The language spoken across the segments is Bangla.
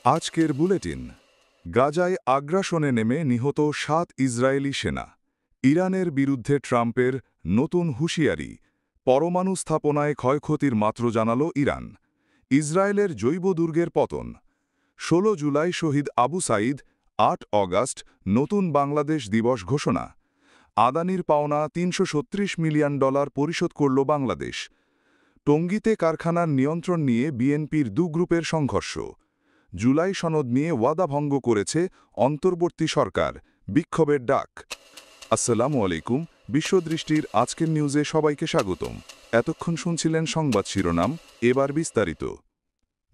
আজকের বুলেটিন। গাজায় আগ্রাসনে নেমে নিহত ৭ ইসরায়েলি সেনা। ইরানের বিরুদ্ধে ট্রাম্পের নতুন হুঁশিয়ারি। পরমাণু স্থাপনায় ক্ষয়ক্ষতির মাত্রা জানাল ইরান। ইসরায়েলের জৈব দুর্গের পতন। ১৬ জুলাই শহীদ আবু সাঈদ, ৮ অগাস্ট নতুন বাংলাদেশ দিবস ঘোষণা। আদানির পাওনা $৩৩০ মিলিয়ন পরিশোধ করল বাংলাদেশ। টঙ্গীতে কারখানার নিয়ন্ত্রণ নিয়ে বিএনপির গ্রুপের সংঘর্ষ। জুলাই সনদ নিয়ে ওয়াদা ভঙ্গ করেছে অন্তর্বর্তী সরকার, বিক্ষোভের ডাক। আসসালামু আলাইকুম, বিশ্বদৃষ্টির আজকের নিউজে সবাইকে স্বাগতম। এতক্ষণ শুনছিলেন সংবাদ শিরোনাম, এবার বিস্তারিত।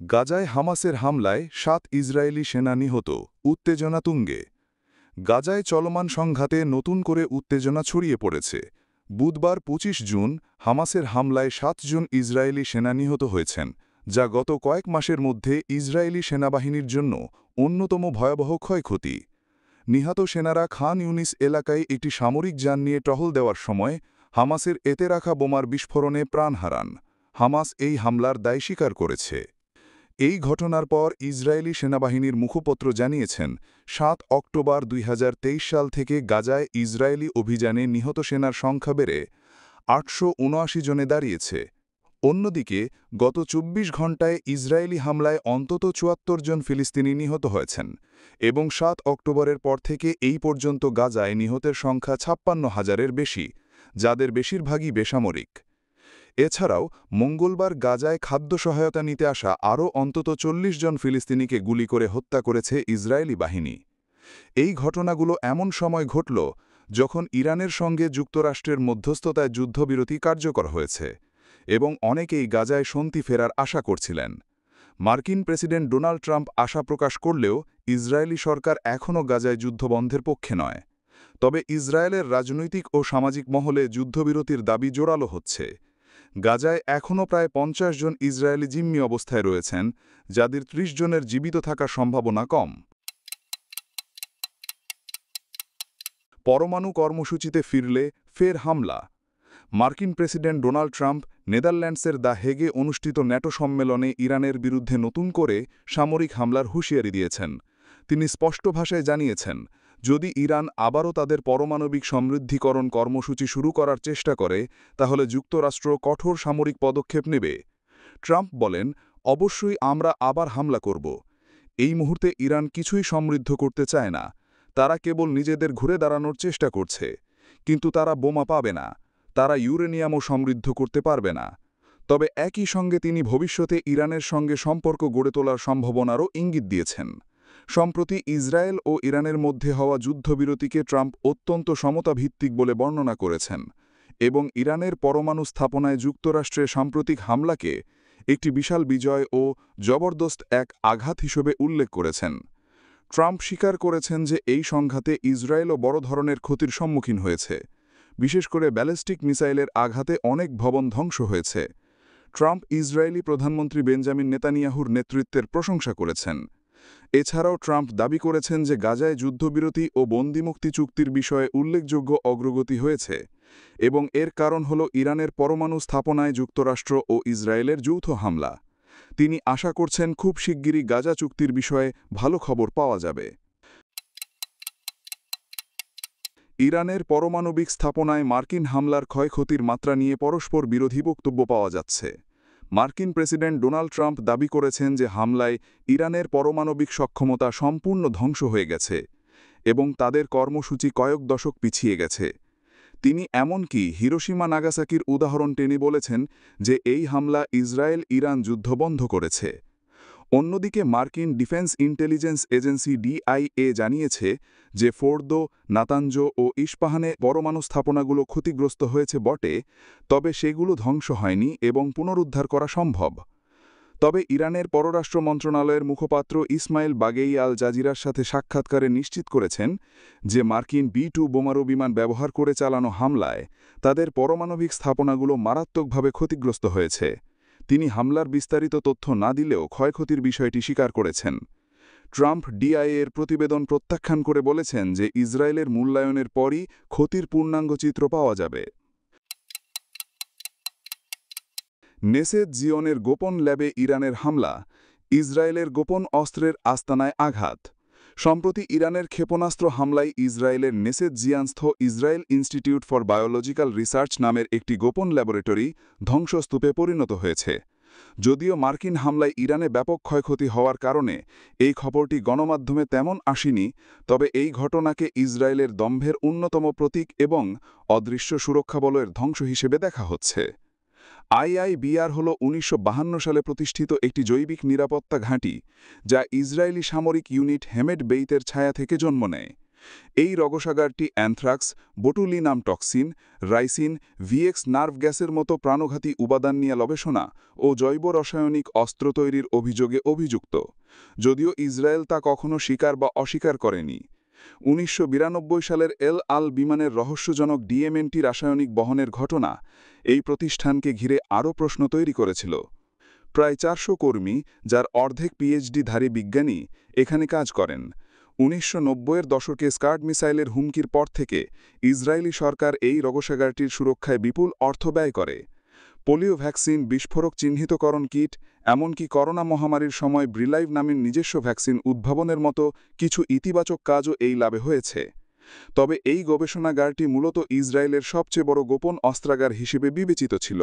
গাজায় হামাসের হামলায় ৭ ইসরায়েলি সেনা নিহত, উত্তেজনা তুঙ্গে। গাজায় চলমান সংঘাতে নতুন করে উত্তেজনা ছড়িয়ে পড়েছে। বুধবার ২৫ জুন হামাসের হামলায় ৭ জন ইসরায়েলি সেনা নিহত হয়েছেন, যা গত কয়েক মাসের মধ্যে ইসরায়েলি সেনাবাহিনীর জন্য অন্যতম ভয়াবহ ক্ষয়ক্ষতি। নিহত সেনারা খান ইউনিস এলাকায় একটি সামরিক যান নিয়ে টহল দেওয়ার সময় হামাসের এতে রাখা বোমার বিস্ফোরণে প্রাণ হারান। হামাস এই হামলার দায় স্বীকার করেছে। এই ঘটনার পর ইসরায়েলি সেনাবাহিনীর মুখপত্র জানিয়েছেন, ৭ অক্টোবর ২০২৩ সাল থেকে গাজায় ইসরায়েলি অভিযানে নিহত সেনার সংখ্যা বেড়ে ৮৭৯ জনে দাঁড়িয়েছে। অন্যদিকে গত ২৪ ঘণ্টায় ইসরায়েলি হামলায় অন্তত ৭৪ জন ফিলিস্তিনি নিহত হয়েছেন এবং ৭ অক্টোবরের পর থেকে এই পর্যন্ত গাজায় নিহতের সংখ্যা ৫৬,০০০-এর বেশি, যাদের বেশিরভাগই বেসামরিক। এছাড়াও মঙ্গলবার গাজায় খাদ্য সহায়তা নিতে আসা আরও অন্তত ৪০ জন ফিলিস্তিনিকে গুলি করে হত্যা করেছে ইসরায়েলি বাহিনী। এই ঘটনাগুলো এমন সময় ঘটল যখন ইরানের সঙ্গে যুক্তরাষ্ট্রের মধ্যস্থতায় যুদ্ধবিরতি কার্যকর হয়েছে এবং অনেকেই গাজায় শান্তি ফেরার আশা করছিলেন। মার্কিন প্রেসিডেন্ট ডোনাল্ড ট্রাম্প আশা প্রকাশ করলেও ইসরায়েলি সরকার এখনও গাজায় যুদ্ধবন্ধের পক্ষে নয়। তবে ইসরায়েলের রাজনৈতিক ও সামাজিক মহলে যুদ্ধবিরতির দাবি জোরালো হচ্ছে। গাজায় এখনও প্রায় ৫০ জন ইসরায়েলি জিম্মি অবস্থায় রয়েছেন, যাদের ৩০ জনের জীবিত থাকার সম্ভাবনা কম। পরমাণু কর্মসূচিতে ফিরলে ফের হামলা। মার্কিন প্রেসিডেন্ট ডোনাল্ড ট্রাম্প নেদারল্যান্ডসের দ্য হেগে অনুষ্ঠিত ন্যাটো সম্মেলনে ইরানের বিরুদ্ধে নতুন করে সামরিক হামলার হুঁশিয়ারি দিয়েছেন। তিনি স্পষ্ট ভাষায় জানিয়েছেন, যদি ইরান আবারও তাদের পারমাণবিক সমৃদ্ধিকরণ কর্মসূচি শুরু করার চেষ্টা করে, তাহলে যুক্তরাষ্ট্র কঠোর সামরিক পদক্ষেপ নেবে। ট্রাম্প বলেন, অবশ্যই আমরা আবার হামলা করব। এই মুহূর্তে ইরান কিছুই সমৃদ্ধ করতে চায় না। তারা কেবল নিজেদের ঘুরে দাঁড়ানোর চেষ্টা করছে। কিন্তু তারা বোমা পাবে না। তারা ইউরেনিয়ামও সমৃদ্ধ করতে পারবে না। তবে একই সঙ্গে তিনি ভবিষ্যতে ইরানের সঙ্গে সম্পর্ক গড়ে তোলার সম্ভাবনারও ইঙ্গিত দিয়েছেন। সম্প্রতি ইসরায়েল ও ইরানের মধ্যে হওয়া যুদ্ধবিরতিকে ট্রাম্প অত্যন্ত সমতাভিত্তিক বলে বর্ণনা করেছেন এবং ইরানের পরমাণু স্থাপনায় যুক্তরাষ্ট্রের সাম্প্রতিক হামলাকে একটি বিশাল বিজয় ও জবরদস্ত এক আঘাত হিসেবে উল্লেখ করেছেন। ট্রাম্প স্বীকার করেছেন যে এই সংঘাতে ইসরায়েলও বড় ধরনের ক্ষতির সম্মুখীন হয়েছে। বিশেষ করে ব্যালিস্টিক মিসাইলের আঘাতে অনেক ভবন ধ্বংস হয়েছে। ট্রাম্প ইসরায়েলি প্রধানমন্ত্রী বেঞ্জামিন নেতানিয়াহুর নেতৃত্বের প্রশংসা করেছেন। এছাড়াও ট্রাম্প দাবি করেছেন যে গাজায় যুদ্ধবিরতি ও বন্দিমুক্তি চুক্তির বিষয়ে উল্লেখযোগ্য অগ্রগতি হয়েছে এবং এর কারণ হল ইরানের পরমাণু স্থাপনায় যুক্তরাষ্ট্র ও ইসরায়েলের যৌথ হামলা। তিনি আশা করছেন খুব শিগগিরই গাজা চুক্তির বিষয়ে ভালো খবর পাওয়া যাবে। ইরানের পারমাণবিক স্থাপনায় মার্কিন হামলার ক্ষয়ক্ষতির মাত্রা নিয়ে পরস্পর বিরোধী বক্তব্য পাওয়া যাচ্ছে। মার্কিন প্রেসিডেন্ট ডোনাল্ড ট্রাম্প দাবি করেছেন যে হামলায় ইরানের পারমাণবিক সক্ষমতা সম্পূর্ণ ধ্বংস হয়ে গেছে এবং তাদের কর্মসূচি কয়েক দশক পিছিয়ে গেছে। তিনি এমনকি হিরোশিমা নাগাসাকির উদাহরণ টেনে বলেছেন যে এই হামলা ইসরায়েল ইরান যুদ্ধ বন্ধ করেছে। অন্যদিকে মার্কিন ডিফেন্স ইন্টেলিজেন্স এজেন্সি ডিআইএ জানিয়েছে যে ফোর্দো, নাতাঞ্জ ও ইস্পাহানে পরমাণু স্থাপনাগুলো ক্ষতিগ্রস্ত হয়েছে বটে, তবে সেগুলো ধ্বংস হয়নি এবং পুনরুদ্ধার করা সম্ভব। তবে ইরানের পররাষ্ট্র মন্ত্রণালয়ের মুখপাত্র ইসমাইল বাগেই আল জাজিরার সাথে সাক্ষাৎকারে নিশ্চিত করেছেন যে মার্কিন B-2 বোমারু বিমান ব্যবহার করে চালানো হামলায় তাদের পারমাণবিক স্থাপনাগুলো মারাত্মকভাবে ক্ষতিগ্রস্ত হয়েছে। তিনি হামলার বিস্তারিত তথ্য না দিলেও ক্ষয়ক্ষতির বিষয়টি স্বীকার করেছেন। ট্রাম্প ডিআইএর প্রতিবেদন প্রত্যাখ্যান করে বলেছেন যে ইসরায়েলের মূল্যায়নের পরই ক্ষতির পূর্ণাঙ্গ চিত্র পাওয়া যাবে। নেসেদ জিওনের গোপন ল্যাবে ইরানের হামলা। ইসরায়েলের গোপন অস্ত্রের আস্তানায় আঘাত। সম্প্রতি ইরানের ক্ষেপণাস্ত্র হামলায় ইসরায়েলের নেসেৎজিয়ানস্থ Israel institute for biological research নামের একটি গোপন ল্যাবরেটরি ধ্বংসস্তূপে পরিণত হয়েছে। যদিও মার্কিন হামলায় ইরানে ব্যাপক ক্ষয়ক্ষতি হওয়ার কারণে এই খবরটি গণমাধ্যমে তেমন আসেনি, তবে এই ঘটনাকে ইসরায়েলের দম্ভের অন্যতম প্রতীক এবং অদৃশ্য সুরক্ষাবলের ধ্বংস হিসেবে দেখা হচ্ছে। আইআইবিআর হল ১৯৫২ সালে প্রতিষ্ঠিত একটি জৈবিক নিরাপত্তা ঘাঁটি, যা ইসরায়েলি সামরিক ইউনিট হেমেড বেইতের ছায়া থেকে জন্ম নেয়। এই রগসাগারটি anthrax, botulinum toxin, ricin, VX nerve গ্যাসের মতো প্রাণঘাতী উপাদান নিয়ে গবেষণা ও জৈব রাসায়নিক অস্ত্র তৈরির অভিযোগে অভিযুক্ত, যদিও ইসরায়েল তা কখনো স্বীকার বা অস্বীকার করেনি। ১৯৯২ সালের এল আল বিমানের রহস্যজনক ডিএমএনটি রাসায়নিক বহনের ঘটনা এই প্রতিষ্ঠানকে ঘিরে আরও প্রশ্ন তৈরি করেছিল। প্রায় ৪০০ কর্মী, যার অর্ধেক পিএইচডিধারী বিজ্ঞানী, এখানে কাজ করেন। ১৯৯০-এর দশকে স্কাড মিসাইলের হুমকির পর থেকে ইসরায়েলি সরকার এই রগসাগারটির সুরক্ষায় বিপুল অর্থ ব্যয় করে। পোলিও ভ্যাকসিন, বিস্ফোরক চিহ্নিতকরণ কিট, এমনকি করোনা মহামারীর সময় ব্রিলাইভ নামের নিজস্ব ভ্যাকসিন উদ্ভাবনের মতো কিছু ইতিবাচক কাজও এই লাভে হয়েছে। তবে এই গবেষণাগারটি মূলত ইসরায়েলের সবচেয়ে বড় গোপন অস্ত্রাগার হিসেবে বিবেচিত ছিল,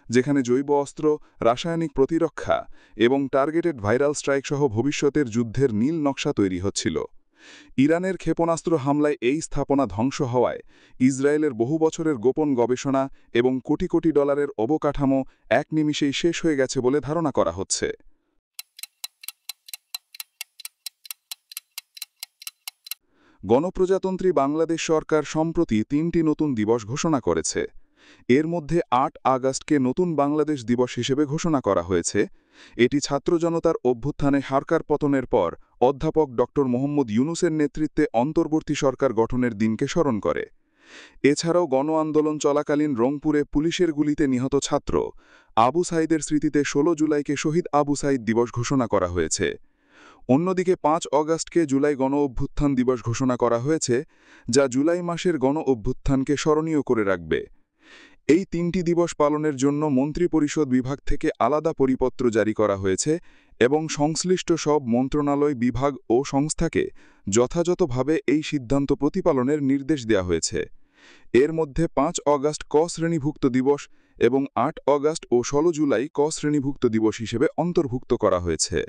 যেখানে জৈব অস্ত্র, রাসায়নিক প্রতিরক্ষা এবং টার্গেটেড ভাইরাল স্ট্রাইক সহ ভবিষ্যতের যুদ্ধের নীল নকশা তৈরি হচ্ছিল। ইরানের ক্ষেপণাস্ত্র হামলায় এই স্থাপনা ধ্বংস হওয়ায় ইসরায়েলের বহু বছরের গোপন গবেষণা এবং কোটি কোটি ডলারের অবকাঠামো এক নিমিষেই শেষ হয়ে গেছে বলে ধারণা করা হচ্ছে। গণপ্রজাতন্ত্রী বাংলাদেশ সরকার সম্প্রতি ৩টি নতুন দিবস ঘোষণা করেছে। এর মধ্যে ৮ আগস্টকে নতুন বাংলাদেশ দিবস হিসেবে ঘোষণা করা হয়েছে। এটি ছাত্র জনতার অভ্যুত্থানে সরকার পতনের পর অধ্যাপক ড. মোহাম্মদ ইউনূসের নেতৃত্বে অন্তর্বর্তী সরকার গঠনের দিনকে স্মরণ করে। এছাড়াও গণ আন্দোলন চলাকালীন রংপুরে পুলিশের গুলিতে নিহত ছাত্র আবু সাঈদের স্মৃতিতে ১৬ জুলাইকে শহীদ আবু সাঈদ দিবস ঘোষণা করা হয়েছে। অন্যদিকে ৫ অগাস্টকে জুলাই গণ অভ্যুত্থান দিবস ঘোষণা করা হয়েছে, যা জুলাই মাসের গণ অভ্যুত্থানকে স্মরণীয় করে রাখবে। এই ৩টি দিবস পালনের জন্য মন্ত্রিপরিষদ বিভাগ থেকে আলাদা পরিপত্র জারি করা হয়েছে এবং সংশ্লিষ্ট সব মন্ত্রণালয়, বিভাগ ও সংস্থাকে যথাযথভাবে এই সিদ্ধান্ত প্রতিপালনের নির্দেশ দেওয়া হয়েছে। এর মধ্যে ৫ অগাস্ট ক শ্রেণীভুক্ত দিবস এবং ৮ অগাস্ট ও ১৬ জুলাই ক শ্রেণীভুক্ত দিবস হিসেবে অন্তর্ভুক্ত করা হয়েছে।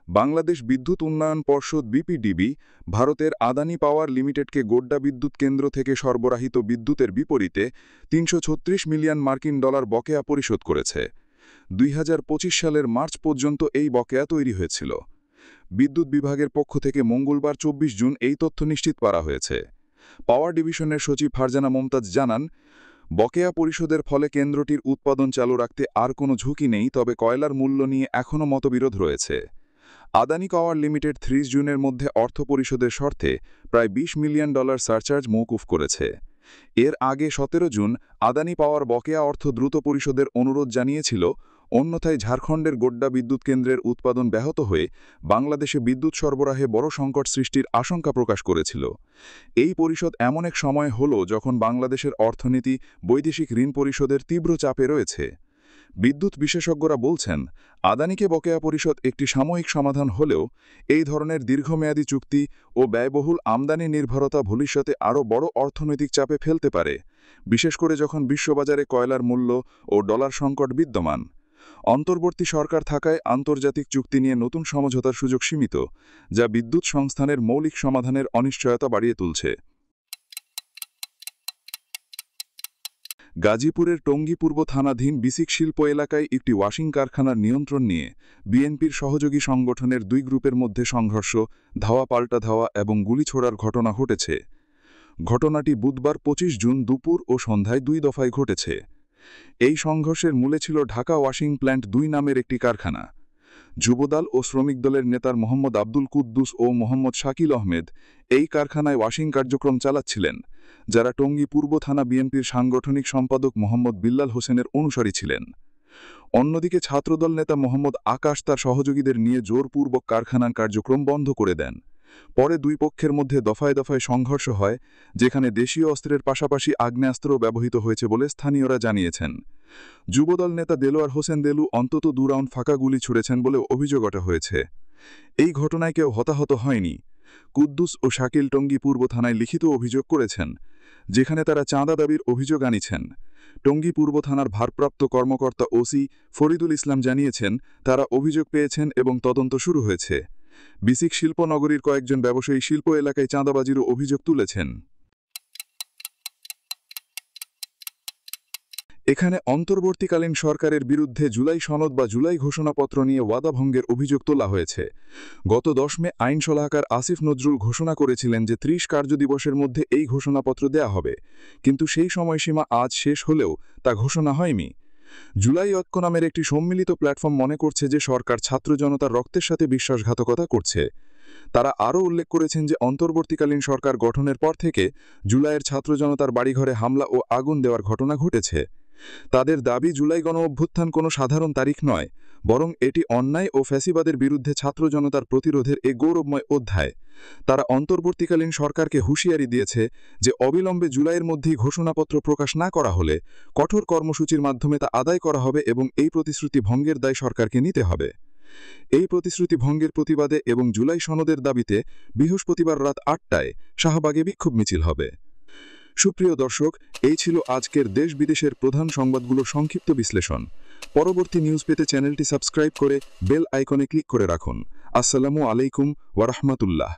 বাংলাদেশ বিদ্যুৎ উন্নয়ন পর্ষদ বিপিডিবি ভারতের আদানি পাওয়ার লিমিটেডকে গোড্ডা বিদ্যুৎ কেন্দ্র থেকে সরবরাহিত বিদ্যুতের বিপরীতে ৩৩৬ মিলিয়ন মার্কিন ডলার বকেয়া পরিশোধ করেছে। ২০২৫ সালের মার্চ পর্যন্ত এই বকেয়া তৈরি হয়েছিল। বিদ্যুৎ বিভাগের পক্ষ থেকে মঙ্গলবার ২৪ জুন এই তথ্য নিশ্চিত করা হয়েছে। পাওয়ার ডিভিশনের সচিব ফারজানা মমতাজ জানান, বকেয়া পরিশোধের ফলে কেন্দ্রটির উৎপাদন চালু রাখতে আর কোনো ঝুঁকি নেই, তবে কয়লার মূল্য নিয়ে এখনও মতবিরোধ রয়েছে। আদানি পাওয়ার লিমিটেড ৩০ জুনের মধ্যে অর্থ পরিশোধের শর্তে প্রায় $২০ মিলিয়ন সারচার্জ মওকুফ করেছে। এর আগে ১৭ জুন আদানি পাওয়ার বকেয়া অর্থ দ্রুত পরিশোধের অনুরোধ জানিয়েছিল, অন্যথায় ঝাড়খণ্ডের গোড্ডা বিদ্যুৎ কেন্দ্রের উৎপাদন ব্যাহত হয়ে বাংলাদেশে বিদ্যুৎ সরবরাহে বড় সংকট সৃষ্টির আশঙ্কা প্রকাশ করেছিল। এই পরিশোধ এমন এক সময় হল যখন বাংলাদেশের অর্থনীতি বৈদেশিক ঋণ পরিশোধের তীব্র চাপে রয়েছে। বিদ্যুৎ বিশেষজ্ঞরা বলছেন, আদানিকে বকেয়া পরিশোধ একটি সাময়িক সমাধান হলেও এই ধরনের দীর্ঘমেয়াদী চুক্তি ও ব্যয়বহুল আমদানি নির্ভরতা ভবিষ্যতে আরও বড় অর্থনৈতিক চাপে ফেলতে পারে, বিশেষ করে যখন বিশ্ববাজারে কয়লার মূল্য ও ডলার সংকট বিদ্যমান। অন্তর্বর্তী সরকার থাকায় আন্তর্জাতিক চুক্তি নিয়ে নতুন সমঝোতার সুযোগ সীমিত, যা বিদ্যুৎ সংস্থানের মৌলিক সমাধানের অনিশ্চয়তা বাড়িয়ে তুলছে। গাজীপুরের টঙ্গী পূর্ব থানাধীন বিসিক শিল্প এলাকায় একটি ওয়াশিং কারখানার নিয়ন্ত্রণ নিয়ে বিএনপির সহযোগী সংগঠনের ২ গ্রুপের মধ্যে সংঘর্ষ, ধাওয়া পাল্টা ধাওয়া এবং গুলি ছোড়ার ঘটনা ঘটেছে। ঘটনাটি বুধবার ২৫ জুন দুপুর ও সন্ধ্যায় ২ দফায় ঘটেছে। এই সংঘর্ষের মূলে ছিল ঢাকা ওয়াশিং প্ল্যান্ট ২ নামের একটি কারখানা। যুবদল ও শ্রমিক দলের নেতার মোহাম্মদ আব্দুল কুদ্দুস ও মোহাম্মদ শাকিল আহমেদ এই কারখানায় ওয়াশিং কার্যক্রম চালাচ্ছিলেন, যারা টঙ্গী পূর্ব থানা বিএনপির সাংগঠনিক সম্পাদক মোহাম্মদ বিল্লাল হোসেনের অনুসারী ছিলেন। অন্যদিকে ছাত্রদল নেতা মোহাম্মদ আকাশ তার সহযোগীদের নিয়ে জোরপূর্বক কারখানার কার্যক্রম বন্ধ করে দেন। পরে ২ পক্ষের মধ্যে দফায় দফায় সংঘর্ষ হয়, যেখানে দেশীয় অস্ত্রের পাশাপাশি আগ্নেয়াস্ত্রও ব্যবহৃত হয়েছে বলে স্থানীয়রা জানিয়েছেন। যুবদল নেতা দেলোয়ার হোসেন দেলু অন্তত 2 রাউন্ড ফাঁকা গুলি ছুড়েছেন বলে অভিযোগ ওঠা হয়েছে। এই ঘটনায় কেউ হতাহত হয়নি। কুদ্দুস ও শাকিল টঙ্গী পূর্ব থানায় লিখিত অভিযোগ করেছেন, যেখানে তারা চাঁদা দাবির অভিযোগ আনিছেন। টঙ্গী পূর্ব থানার ভারপ্রাপ্ত কর্মকর্তা ওসি ফরিদুল ইসলাম জানিয়েছেন, তারা অভিযোগ পেয়েছেন এবং তদন্ত শুরু হয়েছে। বিসিক শিল্পনগরীর কয়েকজন ব্যবসায়ী শিল্প এলাকায় চাঁদাবাজিরও অভিযোগ তুলেছেন। এখানে অন্তর্বর্তীকালীন সরকারের বিরুদ্ধে জুলাই সনদ বা জুলাই ঘোষণাপত্র নিয়ে ওয়াদা ভঙ্গের অভিযোগ তোলা হয়েছে। গত 10 মে আইন সলাহকার আসিফ নজরুল ঘোষণা করেছিলেন যে 30 কার্যদিবসের মধ্যে এই ঘোষণাপত্র দেয়া হবে, কিন্তু সেই সময়সীমা আজ শেষ হলেও তা ঘোষণা হয়নি। জুলাই ঐক্য নামের একটি সম্মিলিত প্ল্যাটফর্ম মনে করছে যে সরকার ছাত্র জনতার রক্তের সাথে বিশ্বাসঘাতকতা করছে। তারা আরও উল্লেখ করেছেন যে অন্তর্বর্তীকালীন সরকার গঠনের পর থেকে জুলাইয়ের ছাত্র জনতার বাড়িঘরে হামলা ও আগুন দেওয়ার ঘটনা ঘটেছে। তাদের দাবি, জুলাই গণঅভ্যুত্থান কোনো সাধারণ তারিখ নয়, বরং এটি অন্যায় ও ফ্যাসিবাদের বিরুদ্ধে ছাত্র জনতার প্রতিরোধের এক গৌরবময় অধ্যায়। তারা অন্তর্বর্তীকালীন সরকারকে হুঁশিয়ারি দিয়েছে যে অবিলম্বে জুলাইয়ের মধ্যেই ঘোষণাপত্র প্রকাশ না করা হলে কঠোর কর্মসূচির মাধ্যমে তা আদায় করা হবে এবং এই প্রতিশ্রুতি ভঙ্গের দায় সরকারকে নিতে হবে। এই প্রতিশ্রুতি ভঙ্গের প্রতিবাদে এবং জুলাই সনদের দাবিতে বৃহস্পতিবার রাত 8টায় শাহবাগে বিক্ষোভ মিছিল হবে। সুপ্রিয় দর্শক, এই ছিল আজকের দেশ বিদেশের প্রধান সংবাদগুলোর সংক্ষিপ্ত বিশ্লেষণ। পরবর্তী নিউজ পেতে চ্যানেলটি সাবস্ক্রাইব করে বেল আইকনে ক্লিক করে রাখুন। আসসালামু আলাইকুম ওয়া রাহমাতুল্লাহ।